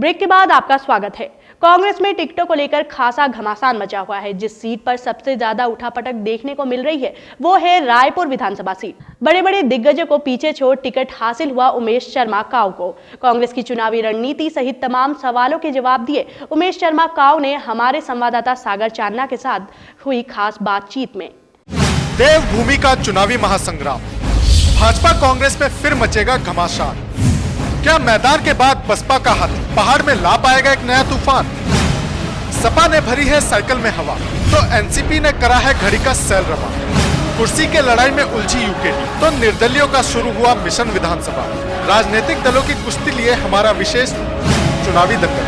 Break के बाद आपका स्वागत है। कांग्रेस में टिकटों को लेकर खासा घमासान मचा हुआ है। जिस सीट पर सबसे ज्यादा उठापटक देखने को मिल रही है वो है रायपुर विधानसभा सीट। बड़े बड़े दिग्गजों को पीछे छोड़ टिकट हासिल हुआ उमेश शर्मा काऊ को। कांग्रेस की चुनावी रणनीति सहित तमाम सवालों के जवाब दिए उमेश शर्मा काऊ ने हमारे संवाददाता सागर चांदना के साथ हुई खास बातचीत में। देवभूमि का चुनावी महासंग्राम, भाजपा कांग्रेस में फिर मचेगा घमासान। क्या मैदान के बाद बसपा का हाथी पहाड़ में ला पाएगा एक नया तूफान? सपा ने भरी है साइकिल में हवा तो एनसीपी ने करा है घड़ी का सेल रमा। कुर्सी के लड़ाई में उलझी यूकेडी तो निर्दलियों का शुरू हुआ मिशन विधानसभा। राजनीतिक दलों की कुश्ती लिए हमारा विशेष चुनावी दंगल।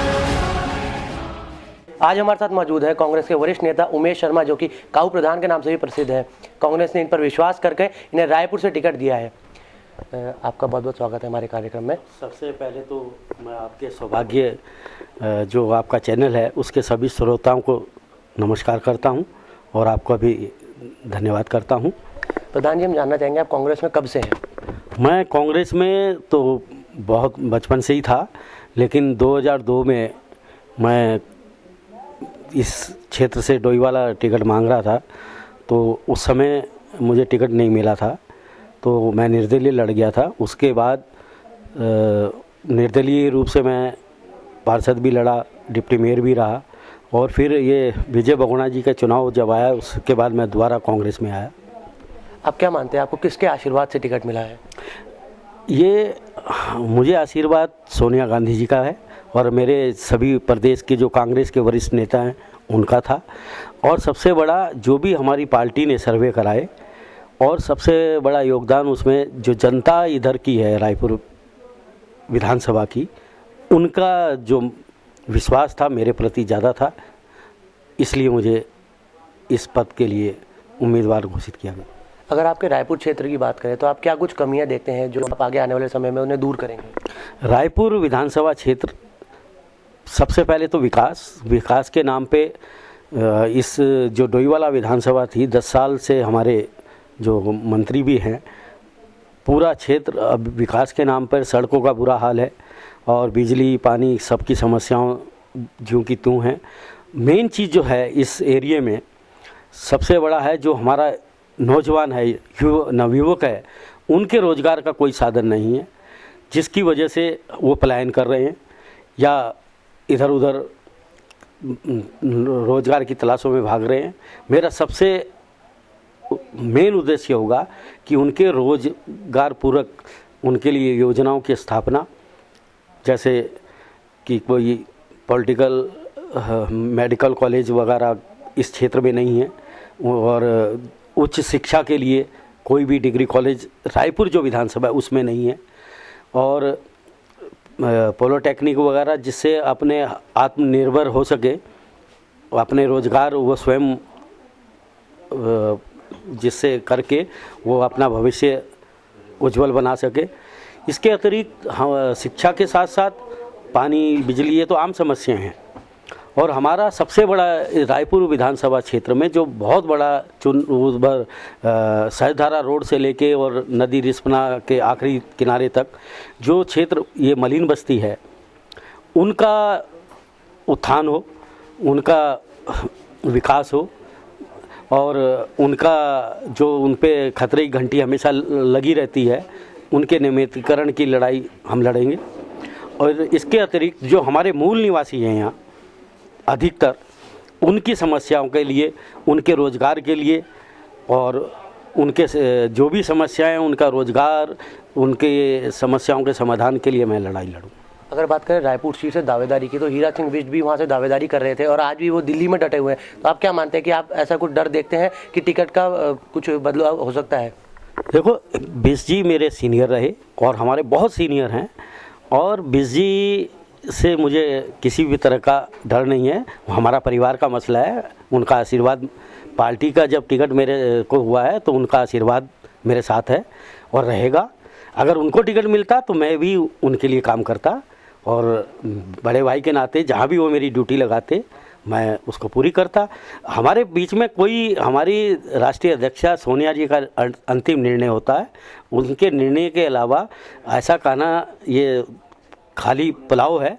आज हमारे साथ मौजूद है कांग्रेस के वरिष्ठ नेता उमेश शर्मा, जो कि काऊ प्रधान के नाम से भी प्रसिद्ध है। कांग्रेस ने इन पर विश्वास करके इन्हें रायपुर से टिकट दिया है। आपका बहुत बहुत स्वागत है हमारे कार्यक्रम में। सबसे पहले तो मैं आपके सौभाग्य जो आपका चैनल है उसके सभी श्रोताओं को नमस्कार करता हूं और आपको भी धन्यवाद करता हूं। प्रधान जी, हम जानना चाहेंगे आप कांग्रेस में कब से हैं? मैं कांग्रेस में तो बहुत बचपन से ही था, लेकिन 2002 में मैं इस क्षेत्र से डोईवाला टिकट मांग रहा था, तो उस समय मुझे टिकट नहीं मिला था, तो मैं निर्दलीय लड़ गया था। उसके बाद निर्दलीय रूप से मैं पार्षद भी लड़ा, डिप्टी मेयर भी रहा, और फिर ये विजय बहुगुणा जी का चुनाव जब आया उसके बाद मैं दोबारा कांग्रेस में आया। आप क्या मानते हैं, आपको किसके आशीर्वाद से टिकट मिला है? ये मुझे आशीर्वाद सोनिया गांधी जी का है और मेरे सभी प्रदेश के जो कांग्रेस के वरिष्ठ नेता हैं उनका था, और सबसे बड़ा जो भी हमारी पार्टी ने सर्वे कराए और सबसे बड़ा योगदान उसमें जो जनता इधर की है रायपुर विधानसभा की, उनका जो विश्वास था मेरे प्रति ज़्यादा था, इसलिए मुझे इस पद के लिए उम्मीदवार घोषित किया गया। अगर आपके रायपुर क्षेत्र की बात करें तो आप क्या कुछ कमियां देखते हैं जो आप आगे आने वाले समय में उन्हें दूर करेंगे? रायपुर विधानसभा क्षेत्र सबसे पहले तो विकास के नाम पे इस जो डोईवाला विधानसभा थी 10 साल से हमारे जो मंत्री भी हैं, पूरा क्षेत्र अब विकास के नाम पर सड़कों का बुरा हाल है और बिजली पानी सबकी समस्याओं ज्यों की त्यों हैं। मेन चीज़ जो है इस एरिया में सबसे बड़ा है, जो हमारा नौजवान है, नवयुवक है, उनके रोज़गार का कोई साधन नहीं है, जिसकी वजह से वो पलायन कर रहे हैं या इधर उधर रोज़गार की तलाशों में भाग रहे हैं। मेरा सबसे मेन उद्देश्य होगा कि उनके रोज़गार पूरक उनके लिए योजनाओं की स्थापना, जैसे कि कोई पॉलिटिकल मेडिकल कॉलेज वगैरह इस क्षेत्र में नहीं है, और उच्च शिक्षा के लिए कोई भी डिग्री कॉलेज रायपुर जो विधानसभा है उसमें नहीं है, और पॉलिटेक्निक वगैरह जिससे अपने आत्मनिर्भर हो सके, अपने रोज़गार वो स्वयं जिससे करके वो अपना भविष्य उज्जवल बना सके। इसके अतिरिक्त हम शिक्षा के साथ साथ पानी बिजली ये तो आम समस्याएं हैं, और हमारा सबसे बड़ा रायपुर विधानसभा क्षेत्र में जो बहुत बड़ा सहजधारा रोड से लेके और नदी रिस्पना के आखिरी किनारे तक जो क्षेत्र ये मलिन बस्ती है, उनका उत्थान हो, उनका विकास हो, और उनका जो उन पे खतरे की घंटी हमेशा लगी रहती है, उनके नियमितीकरण की लड़ाई हम लड़ेंगे। और इसके अतिरिक्त जो हमारे मूल निवासी हैं यहाँ अधिकतर, उनकी समस्याओं के लिए, उनके रोज़गार के लिए और उनके जो भी समस्याएं, उनका रोज़गार, उनके समस्याओं के समाधान के लिए मैं लड़ाई लड़ूँ। अगर बात करें रायपुर सीट से दावेदारी की, तो हीरा सिंह बिष्ट भी वहाँ से दावेदारी कर रहे थे और आज भी वो दिल्ली में डटे हुए हैं, तो आप क्या मानते हैं कि आप ऐसा कुछ डर देखते हैं कि टिकट का कुछ बदलाव हो सकता है? देखो, बिष्ट जी मेरे सीनियर रहे और हमारे बहुत सीनियर हैं, और बिष्ट जी से मुझे किसी भी तरह का डर नहीं है। हमारा परिवार का मसला है, उनका आशीर्वाद, पार्टी का जब टिकट मेरे को हुआ है तो उनका आशीर्वाद मेरे साथ है और रहेगा। अगर उनको टिकट मिलता तो मैं भी उनके लिए काम करता, और बड़े भाई के नाते जहाँ भी वो मेरी ड्यूटी लगाते मैं उसको पूरी करता। हमारे बीच में कोई, हमारी राष्ट्रीय अध्यक्षा सोनिया जी का अंतिम निर्णय होता है, उनके निर्णय के अलावा ऐसा कहना ये खाली पुलाव है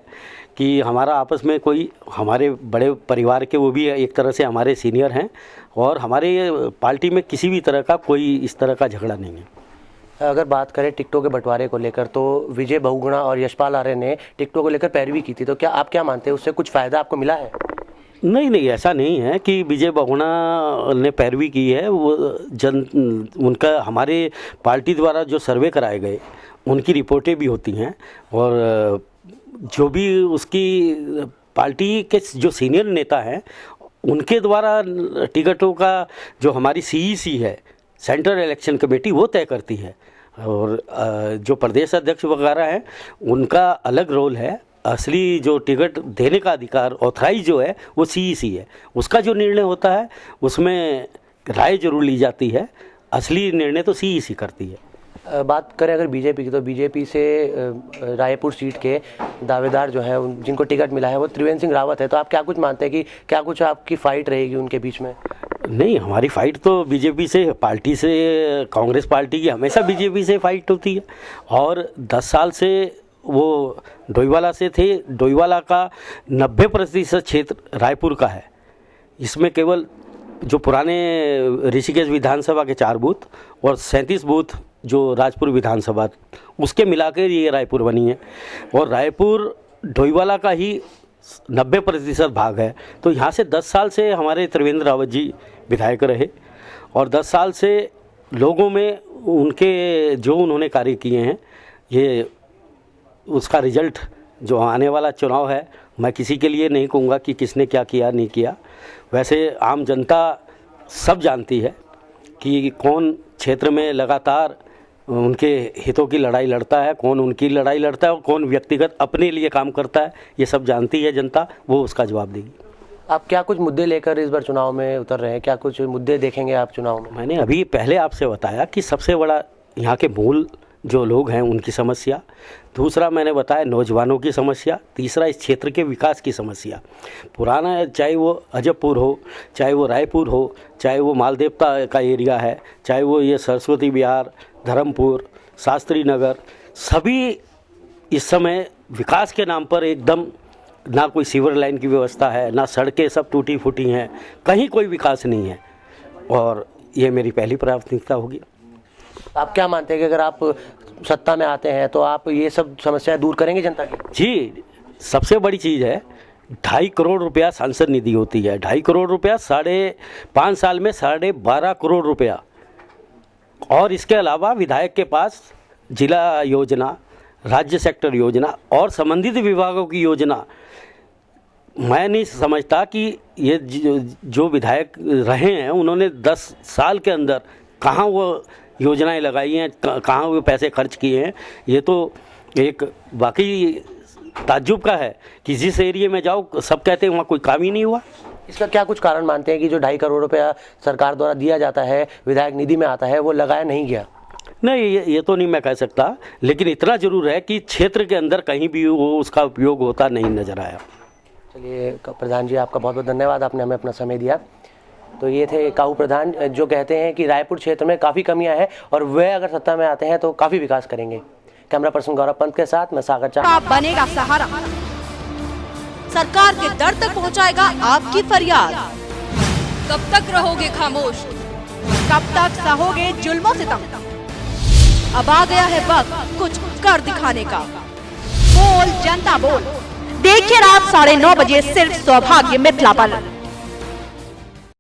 कि हमारा आपस में कोई हमारे बड़े परिवार के वो भी एक तरह से हमारे सीनियर हैं और हमारे पार्टी में किसी भी तरह का कोई इस तरह का झगड़ा नहीं है। अगर बात करें टिकटों के बंटवारे को लेकर, तो विजय बहुगुणा और यशपाल आर्य ने टिकटों को लेकर पैरवी की थी, तो क्या आप क्या मानते हैं उससे कुछ फ़ायदा आपको मिला है? नहीं, ऐसा नहीं है कि विजय बहुगुणा ने पैरवी की है। वो उनका हमारे पार्टी द्वारा जो सर्वे कराए गए उनकी रिपोर्टें भी होती हैं और जो भी उसकी पार्टी के जो सीनियर नेता हैं उनके द्वारा टिकटों का जो हमारी CEC है, सेंट्रल इलेक्शन कमेटी, वो तय करती है और जो प्रदेश अध्यक्ष वगैरह हैं उनका अलग रोल है। असली जो टिकट देने का अधिकार ऑथराइज जो है वो CEC है, उसका जो निर्णय होता है उसमें राय जरूर ली जाती है, असली निर्णय तो CEC करती है। बात करें अगर बीजेपी की, तो बीजेपी से रायपुर सीट के दावेदार जो है जिनको टिकट मिला है वो त्रिवेंद्र सिंह रावत है, तो आप क्या कुछ मानते हैं कि क्या कुछ आपकी फ़ाइट रहेगी उनके बीच में? नहीं, हमारी फ़ाइट तो बीजेपी से, पार्टी से, कांग्रेस पार्टी की हमेशा बीजेपी से फ़ाइट होती है और 10 साल से वो डोईवाला से थे। डोईवाला का 90% क्षेत्र रायपुर का है। इसमें केवल जो पुराने ऋषिकेश विधानसभा के 4 बूथ और 37 बूथ जो राजपुर विधानसभा, उसके मिलाकर ये रायपुर बनी है और रायपुर डोईवाला का ही 90% भाग है। तो यहाँ से 10 साल से हमारे त्रिवेंद्र रावत जी विधायक रहे और 10 साल से लोगों में उनके जो उन्होंने कार्य किए हैं, ये उसका रिजल्ट जो आने वाला चुनाव है, मैं किसी के लिए नहीं कहूँगा कि किसने क्या किया नहीं किया। वैसे आम जनता सब जानती है कि कौन क्षेत्र में लगातार उनके हितों की लड़ाई लड़ता है, कौन उनकी लड़ाई लड़ता है और कौन व्यक्तिगत अपने लिए काम करता है, ये सब जानती है जनता, वो उसका जवाब देगी। आप क्या कुछ मुद्दे लेकर इस बार चुनाव में उतर रहे हैं? क्या कुछ मुद्दे देखेंगे आप चुनाव में? मैंने अभी पहले आपसे बताया कि सबसे बड़ा यहाँ के मूल जो लोग हैं उनकी समस्या, दूसरा मैंने बताया नौजवानों की समस्या, तीसरा इस क्षेत्र के विकास की समस्या। पुराना, चाहे वो अजबपुर हो, चाहे वो रायपुर हो, चाहे वो मालदेवता का एरिया है, चाहे वो ये सरस्वती विहार, धर्मपुर, शास्त्री नगर, सभी इस समय विकास के नाम पर एकदम, ना कोई सीवर लाइन की व्यवस्था है, ना सड़कें, सब टूटी फूटी हैं, कहीं कोई विकास नहीं है और ये मेरी पहली प्राथमिकता होगी। आप क्या मानते हैं कि अगर आप सत्ता में आते हैं तो आप ये सब समस्याएं दूर करेंगे जनता की? जी, सबसे बड़ी चीज़ है 2.5 करोड़ रुपया सांसद निधि होती है। 2.5 करोड़ रुपया 5.5 साल में 12.5 करोड़ रुपया, और इसके अलावा विधायक के पास जिला योजना, राज्य सेक्टर योजना और संबंधित विभागों की योजना। मैं नहीं समझता कि ये जो विधायक रहे हैं उन्होंने 10 साल के अंदर कहाँ वो योजनाएं लगाई हैं, कहाँ वो पैसे खर्च किए हैं। ये तो एक वाकई ताज्जुब का है कि जिस एरिया में जाओ सब कहते हैं वहाँ कोई काम ही नहीं हुआ। इसका क्या कुछ कारण मानते हैं कि जो 2.5 करोड़ रुपया सरकार द्वारा दिया जाता है, विधायक निधि में आता है, वो लगाया नहीं गया? नहीं, ये तो नहीं मैं कह सकता, लेकिन इतना जरूर है कि क्षेत्र के अंदर कहीं भी वो उसका उपयोग होता नहीं नजर आया। चलिए प्रधान जी, आपका बहुत बहुत धन्यवाद, आपने हमें अपना समय दिया। तो ये थे काऊ प्रधान, जो कहते हैं कि रायपुर क्षेत्र में काफ़ी कमियां हैं और वह अगर सत्ता में आते हैं तो काफ़ी विकास करेंगे। कैमरा पर्सन गौरव पंत के साथ मैं सागर चाह। आप बनेगा सहारा, सरकार के दर तक पहुंचाएगा आपकी फरियाद। कब तक रहोगे खामोश, कब तक सहोगे जुल्मों सितम? अब आ गया है वक्त कुछ कर दिखाने का। बोल जनता बोल, देखिए रात 9:30 बजे सिर्फ सौभाग्य मिथिला पर।